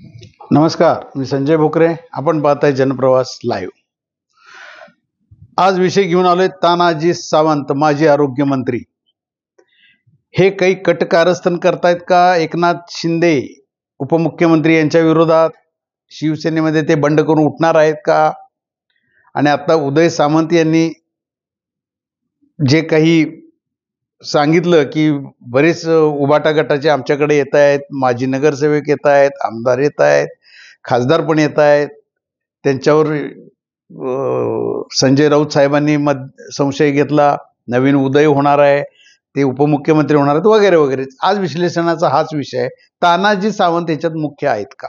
नमस्कार, मी संजय भोकरे. आपण पाहताय जनप्रवास लाईव्ह. आज विषय घेऊन आलोय तानाजी सावंत, माजी आरोग्यमंत्री. हे काही कटकारस्थान करतायत का एकनाथ शिंदे उपमुख्यमंत्री यांच्या विरोधात? शिवसेनेमध्ये ते बंड करून उठणार आहेत का? आणि आता उदय सामंत यांनी जे काही सांगितलं की बरेच उबाटा गटाचे आमच्याकडे येत आहेत, माजी नगरसेवक येत आहेत, आमदार येत आहेत, खासदार पण येत आहेत, त्यांच्यावर संजय राऊत साहेबांनी संशय घेतला, नवीन उदय होणार आहे, ते उपमुख्यमंत्री होणार आहेत वगैरे वगैरे. आज विश्लेषणाचा हाच विषय आहे. तानाजी सावंत याच्यात मुख्य आहेत का?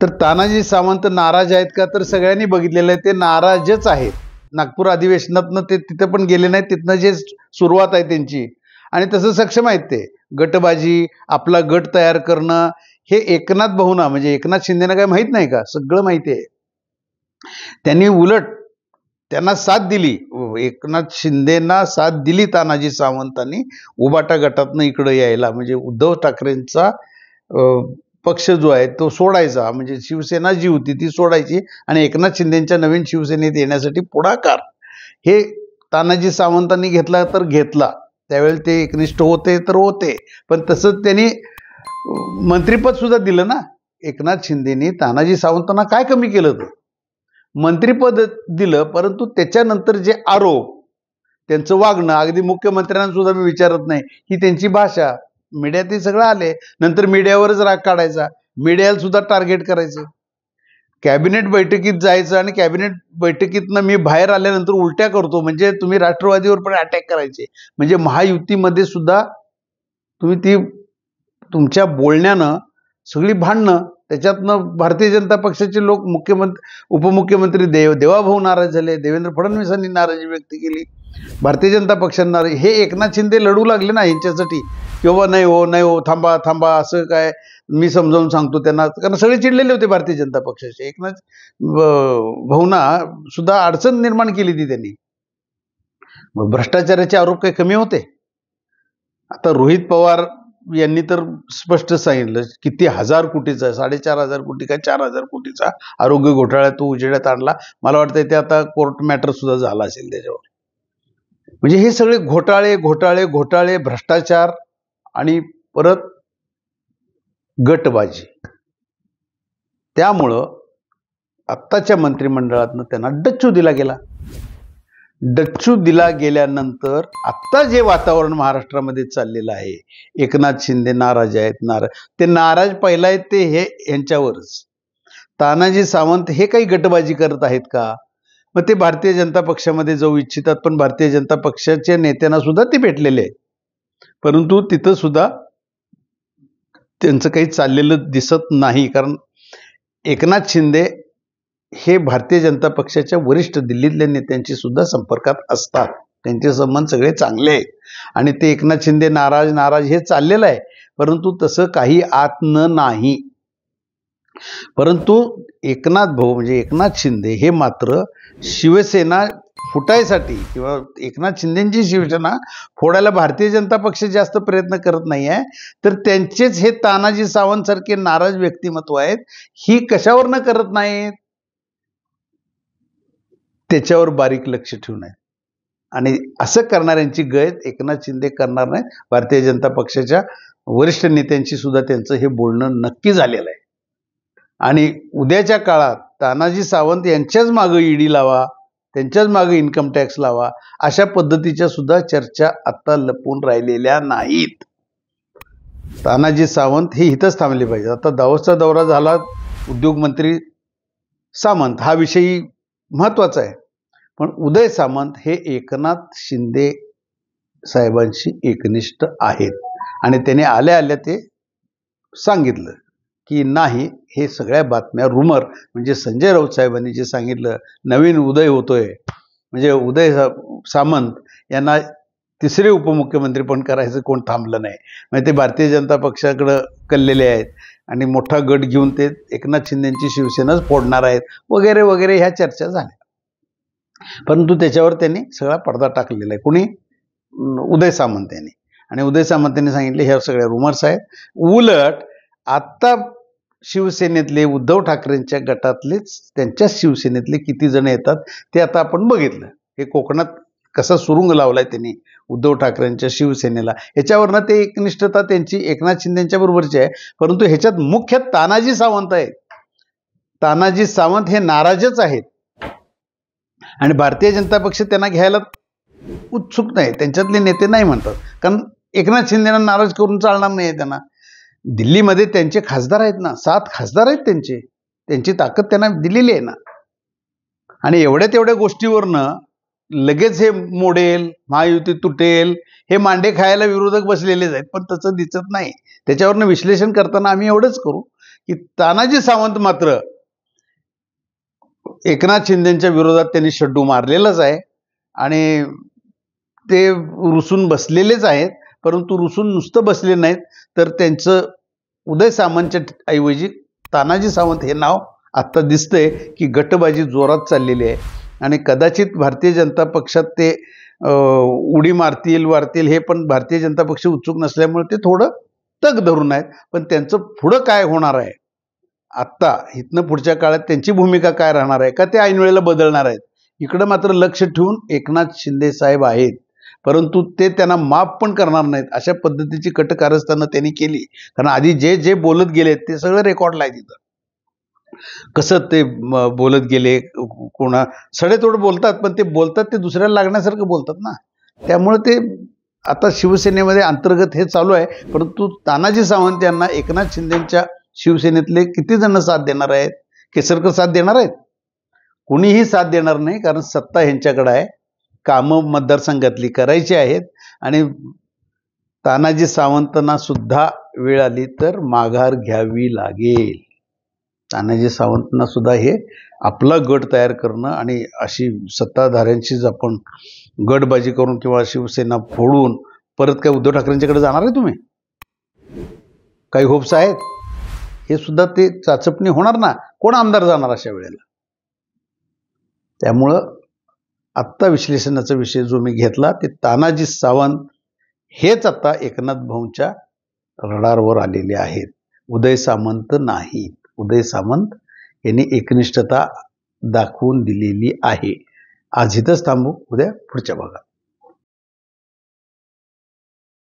तर तानाजी सावंत नाराज आहेत का? तर सगळ्यांनी बघितलेलं आहे, ते नाराजच आहेत. नागपूर अधिवेशनातनं ते तिथं पण गेले नाहीत, तिथनं जे सुरुवात आहे त्यांची, आणि तसं सक्षम आहेत ते. गटबाजी, आपला गट तयार करणं, हे एकनाथ भाऊना म्हणजे एकनाथ शिंदेना काय माहित नाही का? सगळं माहिती आहे. त्यांनी उलट त्यांना साथ दिली, एकनाथ शिंदेना साथ दिली तानाजी सावंतांनी उबाटा गटातनं इकडं यायला. म्हणजे उद्धव ठाकरेंचा पक्ष जो आहे तो सोडायचा, म्हणजे शिवसेना जी होती ती सोडायची आणि एकनाथ शिंदेच्या नवीन शिवसेनेत येण्यासाठी पुढाकार हे तानाजी सावंतांनी घेतला तर घेतला. त्यावेळेला ते एकनिष्ठ होते तर होते, पण तसंच त्यांनी मंत्रिपद सुद्धा दिलं ना. एकनाथ शिंदेनी तानाजी सावंतांना काय कमी केलं? तर मंत्रिपद दिलं, परंतु त्याच्यानंतर जे आरोप, त्यांचं वागणं, अगदी मुख्यमंत्र्यांना सुद्धा मी विचारत नाही, ही त्यांची भाषा, मीडियात हे सगळं आले. नंतर मीडियावरच राग काढायचा, मीडियाला सुद्धा टार्गेट करायचं. कॅबिनेट बैठकीत जायचं आणि कॅबिनेट बैठकीतनं मी बाहेर आल्यानंतर उलट्या करतो, म्हणजे तुम्ही राष्ट्रवादीवर पण अटॅक करायचे. म्हणजे महायुतीमध्ये सुद्धा तुम्ही ती तुमच्या बोलण्यानं सगळी भांडणं, त्याच्यातनं भारतीय जनता पक्षाचे लोक उपमुख्यमंत्री देवाभाऊ नाराज झाले, देवेंद्र फडणवीसांनी नाराजी व्यक्त केली, भारतीय जनता पक्षांना. हे एकनाथ शिंदे लढू लागले ना यांच्यासाठी, किंवा नाही हो थांबा थांबा, असं काय मी समजावून सांगतो त्यांना, कारण सगळे चिडलेले होते भारतीय जनता पक्षाचे. एकनाथ भाऊना सुद्धा अडचण निर्माण केली ती त्यांनी. भ्रष्टाचाराचे आरोप काही कमी होते? आता रोहित पवार यांनी तर स्पष्ट सांगितलं किती हजार कोटीचा, 4,500 कोटी काय 4,000 कोटीचा आरोग्य घोटाळा तो उजेडात आणला. मला वाटतं ते आता कोर्ट मॅटर सुद्धा झाला असेल त्याच्यावर. म्हणजे हे सगळे घोटाळे घोटाळे घोटाळे, भ्रष्टाचार आणि परत गटबाजी. त्यामुळं आत्ताच्या मंत्रिमंडळातनं त्यांना डच्चू दिला गेला. डच्चू दिला गेल्यानंतर आत्ता जे वातावरण महाराष्ट्रामध्ये चाललेलं आहे, एकनाथ शिंदे नाराज आहेत. ते नाराज पहिला आहेत ते हे यांच्यावरच. तानाजी सावंत हे काही गटबाजी करत आहेत का? मग ते भारतीय जनता पक्षामध्ये जाऊ इच्छितात, पण भारतीय जनता पक्षाच्या नेत्यांना सुद्धा ते भेटलेले आहेत, परंतु तिथं सुद्धा त्यांचं काही चाललेलं दिसत नाही. कारण एकनाथ शिंदे हे भारतीय जनता पक्षाच्या वरिष्ठ दिल्लीतल्या नेत्यांशी सुद्धा संपर्कात असतात, त्यांचे संबंध सगळे चांगले आहेत, आणि ते एकनाथ शिंदे नाराज हे चाललेलं आहे, परंतु तसं काही आतनं नाही. परंतु एकनाथ भाऊ म्हणजे एकनाथ शिंदे हे मात्र शिवसेना फुटायसाठी किंवा एकनाथ शिंदेची शिवसेना फोडायला भारतीय जनता पक्ष जास्त प्रयत्न करत नाही आहे, तर त्यांचेच हे तानाजी सावंत सारखे नाराज व्यक्तिमत्व आहेत, ही कशावरनं करत नाहीत? त्याच्यावर बारीक लक्ष ठेवून आहे. आणि असं करणाऱ्यांची गैर एकनाथ शिंदे करणार नाहीत. भारतीय जनता पक्षाच्या वरिष्ठ नेत्यांशी सुद्धा त्यांचं हे बोलणं नक्की झालेलं आहे. आणि उद्याच्या काळात तानाजी सावंत यांच्याच मागं ईडी लावा, त्यांच्याच मागे इन्कम टॅक्स लावा, अशा पद्धतीच्या सुद्धा चर्चा आता लपून राहिलेल्या नाहीत. तानाजी सावंत हे इथंच थांबले पाहिजे. आता दावोसचा दौरा झाला, उद्योगमंत्री सामंत हा विषयी महत्वाचा आहे, पण उदय सामंत हे एकनाथ शिंदे साहेबांशी एकनिष्ठ आहेत, आणि त्याने आल्या आल्या ते सांगितलं की नाही, हे सगळ्या बातम्या रुमर, म्हणजे संजय राऊत साहेबांनी जे सांगितलं नवीन उदय होतोय, म्हणजे उदय सामंत यांना तिसरे उपमुख्यमंत्री पण करायचं कोण थांबलं नाही, म्हणजे ते भारतीय जनता पक्षाकडं कललेले आहेत आणि मोठा गट घेऊन ते एकनाथ शिंदेची शिवसेनाच फोडणार आहेत वगैरे वगैरे ह्या चर्चा झाल्या. परंतु त्याच्यावर त्यांनी सगळा पडदा टाकलेला आहे. कोणी? उदय सामंत यांनी. आणि उदय सामंत यांनी सांगितले ह्या सगळ्या रुमर्स आहेत. उलट आता शिवसेनेतले उद्धव ठाकरेंच्या गटातलेच त्यांच्याच शिवसेनेतले किती जण येतात ते आता आपण बघितलं. हे कोकणात कसा सुरुंग लावलाय त्यांनी उद्धव ठाकरेंच्या शिवसेनेला, ह्याच्यावरनं ते एकनिष्ठता त्यांची एकनाथ शिंदेच्या बरोबरची आहे. परंतु ह्याच्यात मुख्य तानाजी सावंत आहेत. तानाजी सावंत हे नाराजच आहेत आणि भारतीय जनता पक्ष त्यांना घ्यायला उत्सुक नाही. त्यांच्यातले नेते नाही म्हणतात, कारण एकनाथ शिंदेना नाराज करून चालणार नाही त्यांना. दिल्लीमध्ये त्यांचे खासदार आहेत ना, 7 खासदार आहेत त्यांची ताकद त्यांना दिलेली आहे ना. आणि एवढ्या तेवढ्या गोष्टीवरनं लगेच हे मोडेल, महायुती तुटेल, हे मांडे खायला विरोधक बसलेलेच आहेत. पण तसं दिसत नाही. त्याच्यावरनं विश्लेषण करताना आम्ही एवढंच करू की तानाजी सावंत मात्र एकनाथ शिंदेच्या विरोधात त्यांनी शड्डू मारलेलाच आहे आणि ते रुसून बसलेलेच आहेत. परंतु रुसून नुसतं बसले नाहीत, तर त्यांचं उदय सामंतच्या ऐवजी तानाजी सावंत हे नाव आत्ता दिसतंय की गटबाजी जोरात चाललेली आहे. आणि कदाचित भारतीय जनता पक्षात ते उडी वारतील हे पण भारतीय जनता पक्ष उत्सुक नसल्यामुळे ते थोडं तग धरून आहेत. पण त्यांचं पुढं काय होणार आहे, आत्ता इथनं पुढच्या काळात त्यांची भूमिका काय राहणार आहे, का ते ऐन वेळेला बदलणार आहेत, इकडं मात्र लक्ष ठेवून एकनाथ शिंदे साहेब आहेत. परंतु ते त्यांना माफ पण करणार नाहीत. अशा पद्धतीची कटकारस्थानं त्यांनी केली. कारण आधी जे बोलत गेले ते सगळं रेकॉर्डला आहे तिथं. कसं ते बोलत गेले, कोणा सडेतोड बोलतात, पण ते बोलतात ते दुसऱ्याला लागण्यासारखं बोलतात ना. त्यामुळे ते आता शिवसेनेमध्ये अंतर्गत हे चालू आहे. परंतु तानाजी सावंत यांना एकनाथ शिंदेच्या शिवसेनेतले किती जण साथ देणार आहेत? केसरकर साथ देणार आहेत? कुणीही साथ देणार नाही, कारण सत्ता ह्यांच्याकडे आहे. कामं मतदारसंघातली करायची आहेत आणि तानाजी सावंतांना सुद्धा वेळ आली तर माघार घ्यावी लागेल. तानाजी सावंतांना सुद्धा हे आपला गट तयार करणं आणि अशी सत्ताधाऱ्यांचीच आपण गटबाजी करून किंवा शिवसेना फोडून परत काय उद्धव ठाकरेंच्याकडे जाणार आहे तुम्ही? काही होप्स आहेत? हे सुद्धा ते चाचपणी होणार ना. कोण आमदार जाणार अशा वेळेला? त्यामुळं आत्ता विश्लेषणाचा विषय जो मी घेतला ते तानाजी सावंत हेच आता एकनाथ भाऊंच्या रडारवर आलेले आहेत. उदय सामंत नाहीत. उदय सामंत यांनी एकनिष्ठता दाखवून दिलेली आहे. आज इथंच थांबू, उद्या पुढच्या भागात.